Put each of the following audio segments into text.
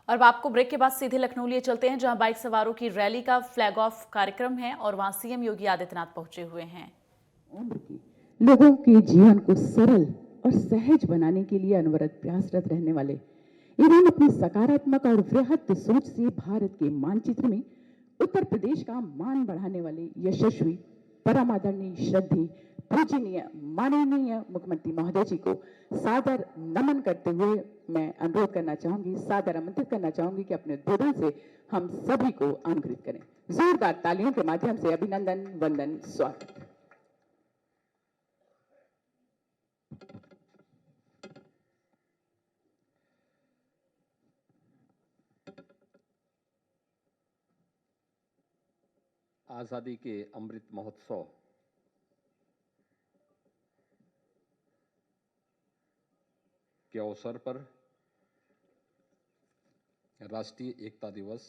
और अब आपको ब्रेक के बाद सीधे लखनऊ लिए चलते हैं, जहां बाइक सवारों की रैली का फ्लैग ऑफ कार्यक्रम है और वहां सीएम योगी आदित्यनाथ पहुंचे हुए हैं। लोगों के जीवन को सरल और सहज बनाने के लिए अनवरत प्रयासरत रहने वाले एवं अपनी सकारात्मक और वृहत सोच से भारत के मानचित्र में उत्तर प्रदेश का मान बढ़ाने वाले यशस्वी परम आदरणीय श्रद्धेय पूजनीय माननीय मुख्यमंत्री महोदय जी को सादर नमन करते हुए मैं अनुरोध करना चाहूंगी, सादर आमंत्रित करना चाहूंगी कि अपने उद्बोधन से हम सभी को अनुग्रहित करें। जोरदार तालियों के माध्यम से अभिनंदन, वंदन, स्वागत। आजादी के अमृत महोत्सव के अवसर पर राष्ट्रीय एकता दिवस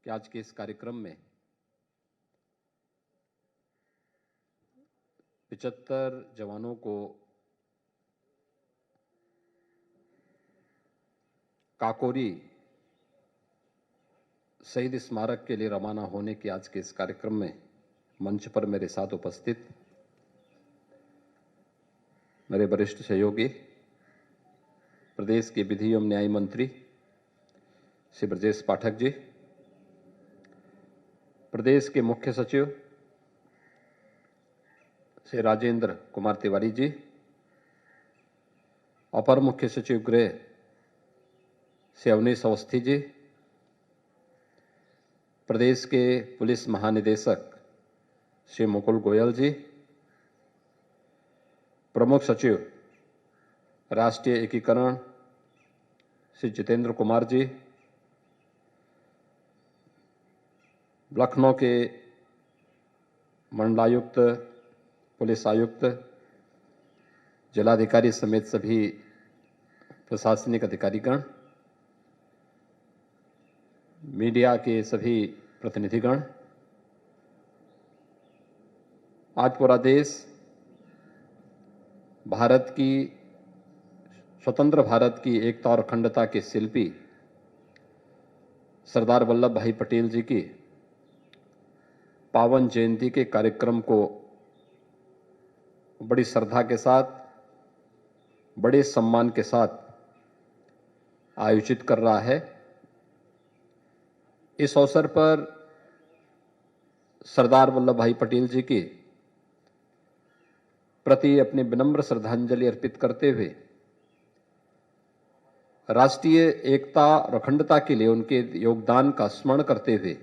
के आज के इस कार्यक्रम में 75 जवानों को काकोरी शहीद स्मारक के लिए रवाना होने के आज के इस कार्यक्रम में मंच पर मेरे साथ उपस्थित मेरे वरिष्ठ सहयोगी प्रदेश के विधि एवं न्याय मंत्री श्री ब्रजेश पाठक जी, प्रदेश के मुख्य सचिव श्री राजेंद्र कुमार तिवारी जी, अपर मुख्य सचिव गृह श्री अवनीश अवस्थी जी, प्रदेश के पुलिस महानिदेशक श्री मुकुल गोयल जी, प्रमुख सचिव राष्ट्रीय एकीकरण श्री जितेंद्र कुमार जी, लखनऊ के मंडलायुक्त, पुलिस आयुक्त, जिलाधिकारी समेत सभी प्रशासनिक अधिकारीगण, मीडिया के सभी प्रतिनिधिगण, आज पूरा देश भारत की स्वतंत्र भारत की एकता और अखंडता के शिल्पी सरदार वल्लभ भाई पटेल जी की पावन जयंती के कार्यक्रम को बड़ी श्रद्धा के साथ, बड़े सम्मान के साथ आयोजित कर रहा है। इस अवसर पर सरदार वल्लभ भाई पटेल जी के प्रति अपनी विनम्र श्रद्धांजलि अर्पित करते हुए राष्ट्रीय एकता और अखंडता के लिए उनके योगदान का स्मरण करते हुए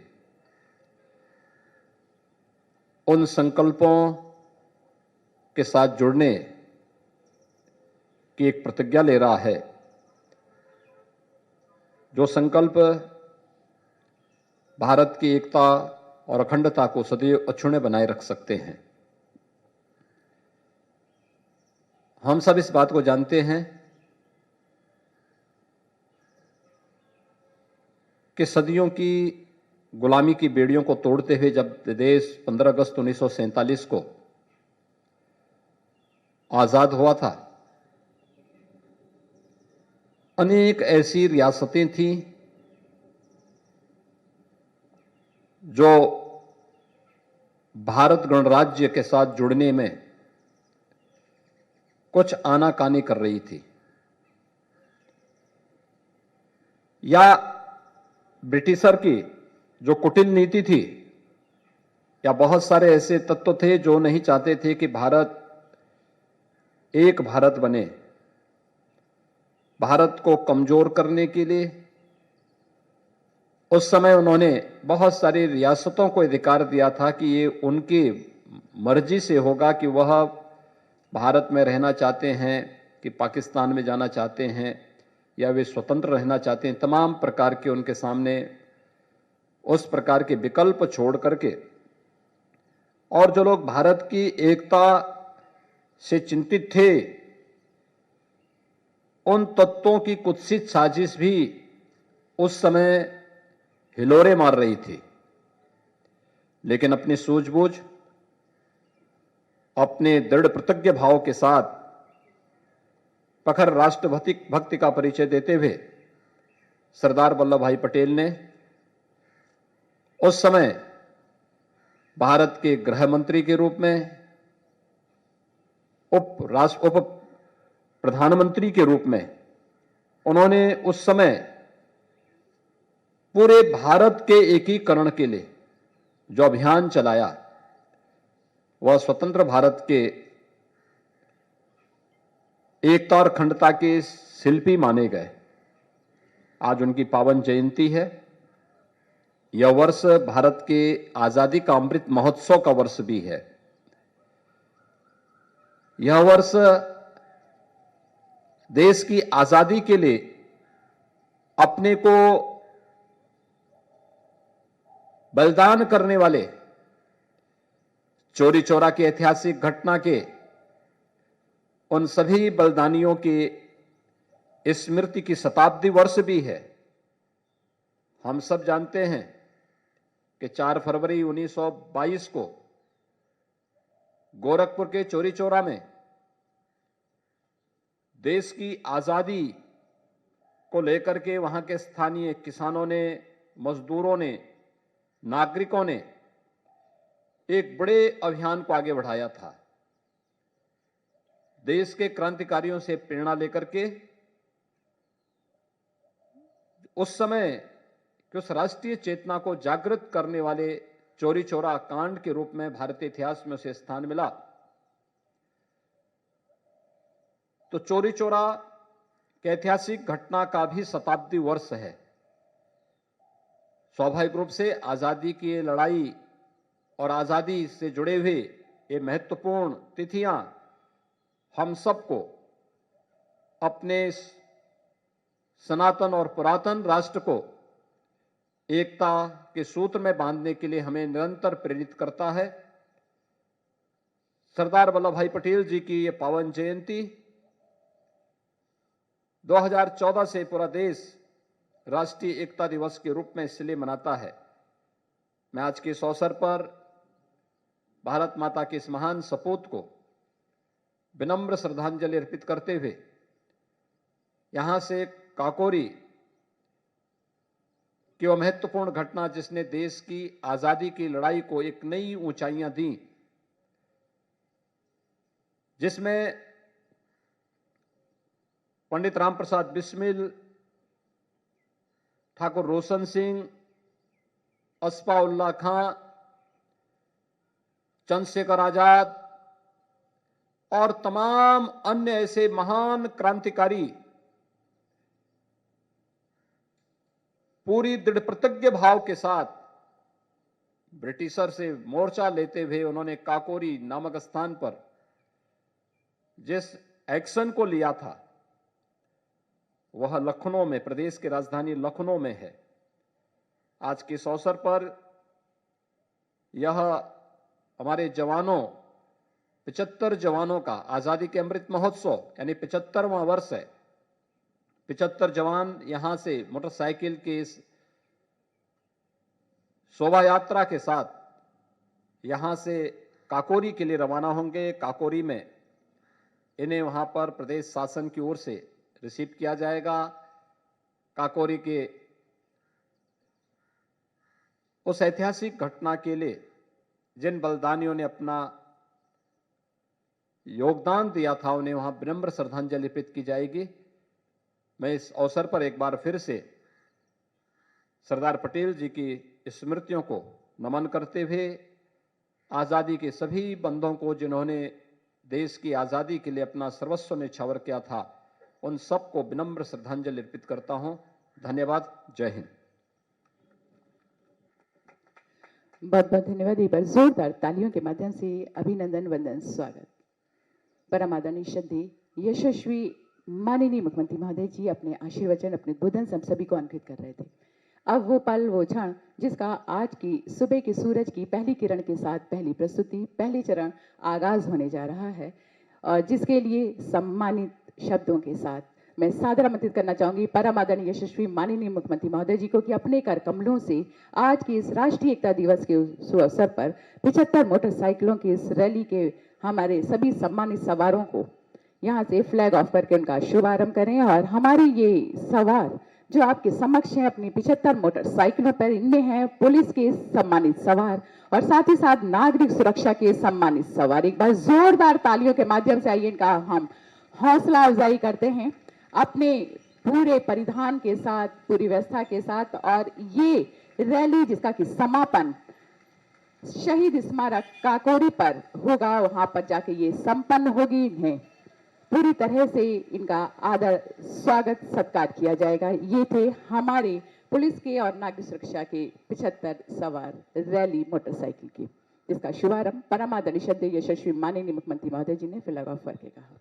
उन संकल्पों के साथ जुड़ने की एक प्रतिज्ञा ले रहा है, जो संकल्प भारत की एकता और अखंडता को सदैव अक्षुण्य बनाए रख सकते हैं। हम सब इस बात को जानते हैं कि सदियों की गुलामी की बेड़ियों को तोड़ते हुए जब देश 15 अगस्त 1947 को आजाद हुआ था, अनेक ऐसी रियासतें थीं जो भारत गणराज्य के साथ जुड़ने में कुछ आनाकानी कर रही थी, या ब्रिटिशर की जो कुटिल नीति थी, या बहुत सारे ऐसे तत्व थे जो नहीं चाहते थे कि भारत एक भारत बने। भारत को कमजोर करने के लिए उस समय उन्होंने बहुत सारी रियासतों को अधिकार दिया था कि ये उनकी मर्जी से होगा कि वह भारत में रहना चाहते हैं कि पाकिस्तान में जाना चाहते हैं या वे स्वतंत्र रहना चाहते हैं। तमाम प्रकार के उनके सामने उस प्रकार के विकल्प छोड़ करके, और जो लोग भारत की एकता से चिंतित थे, उन तत्वों की कुत्सित साजिश भी उस समय हिलोरे मार रही थी। लेकिन अपनी सूझबूझ, अपने दृढ़ प्रतिज्ञ भाव के साथ प्रखर राष्ट्रभक्ति भक्ति का परिचय देते हुए सरदार वल्लभ भाई पटेल ने उस समय भारत के गृह मंत्री के रूप में, उप प्रधानमंत्री के रूप में उन्होंने उस समय पूरे भारत के एकीकरण के लिए जो अभियान चलाया, वह स्वतंत्र भारत के एकता और अखंडता के शिल्पी माने गए। आज उनकी पावन जयंती है। यह वर्ष भारत के आजादी का अमृत महोत्सव का वर्ष भी है। यह वर्ष देश की आजादी के लिए अपने को बलिदान करने वाले चौरी चौरा की ऐतिहासिक घटना के उन सभी बलिदानियों की स्मृति की शताब्दी वर्ष भी है। हम सब जानते हैं कि 4 फरवरी 1922 को गोरखपुर के चौरी चौरा में देश की आजादी को लेकर के वहां के स्थानीय किसानों ने, मजदूरों ने, नागरिकों ने एक बड़े अभियान को आगे बढ़ाया था। देश के क्रांतिकारियों से प्रेरणा लेकर के उस समय कि उस राष्ट्रीय चेतना को जागृत करने वाले चौरी चौरा कांड के रूप में भारतीय इतिहास में उसे स्थान मिला। तो चौरी चौरा के ऐतिहासिक घटना का भी शताब्दी वर्ष है। स्वाभाविक रूप से आजादी की लड़ाई और आजादी से जुड़े हुए ये महत्वपूर्ण तिथियां हम सबको अपने सनातन और पुरातन राष्ट्र को एकता के सूत्र में बांधने के लिए हमें निरंतर प्रेरित करता है। सरदार वल्लभ भाई पटेल जी की ये पावन जयंती 2014 से पूरा देश राष्ट्रीय एकता दिवस के रूप में इसलिए मनाता है। मैं आज के इस अवसर पर भारत माता के इस महान सपूत को विनम्र श्रद्धांजलि अर्पित करते हुए यहां से काकोरी की वह महत्वपूर्ण घटना जिसने देश की आजादी की लड़ाई को एक नई ऊंचाइयां दी, जिसमें पंडित राम प्रसाद बिस्मिल, ठाकुर रोशन सिंह, अस्फाउल्लाह खां, चंद्रशेखर आजाद और तमाम अन्य ऐसे महान क्रांतिकारी पूरी दृढ़ प्रतिज्ञ भाव के साथ ब्रिटिशर से मोर्चा लेते हुए उन्होंने काकोरी नामक स्थान पर जिस एक्शन को लिया था वह लखनऊ में, प्रदेश की राजधानी लखनऊ में है। आज के इस अवसर पर यह हमारे जवानों 75 जवानों का आजादी के अमृत महोत्सव यानी 75वां वर्ष है। 75 जवान यहां से मोटरसाइकिल के इस शोभा यात्रा के साथ यहां से काकोरी के लिए रवाना होंगे। काकोरी में इन्हें वहां पर प्रदेश शासन की ओर से रिसीव किया जाएगा। काकोरी के उस ऐतिहासिक घटना के लिए जिन बलिदानियों ने अपना योगदान दिया था उन्हें वहां विनम्र श्रद्धांजलि अर्पित की जाएगी। मैं इस अवसर पर एक बार फिर से सरदार पटेल जी की स्मृतियों को नमन करते हुए आजादी के सभी बंधुओं को जिन्होंने देश की आजादी के लिए अपना सर्वस्व न्यौछावर किया था, उन सबको विनम्र श्रद्धांजलि अर्पित करता हूं। धन्यवाद। जय हिंद। बहुत बहुत धन्यवाद। एक बार जोरदार तालियों के माध्यम से अभिनंदन वंदन स्वागत। परम आदरणीय श्रद्धेय यशस्वी माननीय मुख्यमंत्री महोदय जी अपने आशीर्वचन, अपने उद्बोधन से हम सभी को अंकित कर रहे थे। अब वो पल, वो क्षण जिसका आज की सुबह के सूरज की पहली किरण के साथ पहली प्रस्तुति, पहली चरण आगाज होने जा रहा है और जिसके लिए सम्मानित शब्दों के साथ मैं सादर आमंत्रित करना चाहूंगी परम आदरणीय यशस्वी माननीय मुख्यमंत्री महोदय जी को कि अपने कर कमलों से आज की इस राष्ट्रीय एकता दिवस के अवसर पर 75 मोटरसाइकिलों की इस रैली के हमारे सभी सम्मानित सवारों को यहाँ से फ्लैग ऑफ करके उनका शुभारंभ करें। और हमारे ये सवार जो आपके समक्ष हैं अपनी 75 मोटरसाइकिलों पर, इनमें हैं पुलिस के सम्मानित सवार और साथ ही साथ नागरिक सुरक्षा के सम्मानित सवार। एक बार जोरदार तालियों के माध्यम से आइए इनका हम हौसला अफजाई करते हैं अपने पूरे परिधान के साथ, पूरी व्यवस्था के साथ। और ये रैली जिसका कि समापन शहीद स्मारक काकोरी पर होगा, वहां पर जाके ये संपन्न होगी। इन्हें पूरी तरह से इनका आदर स्वागत सत्कार किया जाएगा। ये थे हमारे पुलिस के और नागरिक सुरक्षा के 75 सवार रैली मोटरसाइकिल की, जिसका शुभारंभ परम आदरणीय श्रद्धेय यशस्वी माननीय मुख्यमंत्री महोदय जी ने फ्लैग ऑफ करके कहा।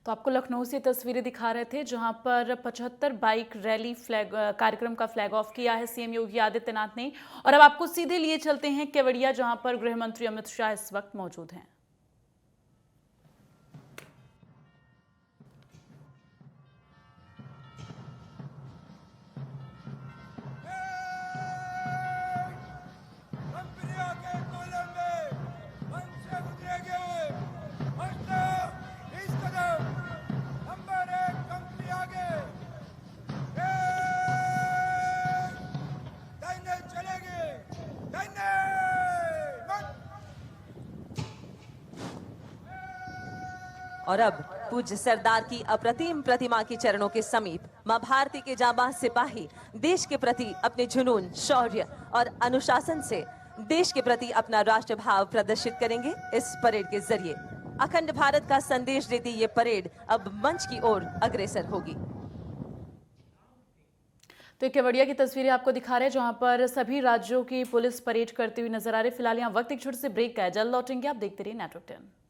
तो आपको लखनऊ से तस्वीरें दिखा रहे थे जहां पर 75 बाइक रैली कार्यक्रम का फ्लैग ऑफ किया है सीएम योगी आदित्यनाथ ने। और अब आपको सीधे लिए चलते हैं केवड़िया, जहां पर गृह मंत्री अमित शाह इस वक्त मौजूद हैं। और अब पूज्य सरदार की अप्रतिम प्रतिमा के चरणों के समीप मां भारती के जाबाज सिपाही देश के प्रति अपने जुनून, शौर्य और अनुशासन से देश के प्रति अपना राष्ट्रभाव प्रदर्शित करेंगे। इस परेड के जरिए अखंड भारत का संदेश देती ये परेड अब मंच की ओर अग्रसर होगी। तो केवड़िया की तस्वीरें आपको दिखा रहे हैं जहां पर सभी राज्यों की पुलिस परेड करती हुई नजर आ रही। फिलहाल यहाँ वक्त एक छोटे से ब्रेक का है, जल्द लौटेंगे। आप देखते रहिए नेटवर्क 10।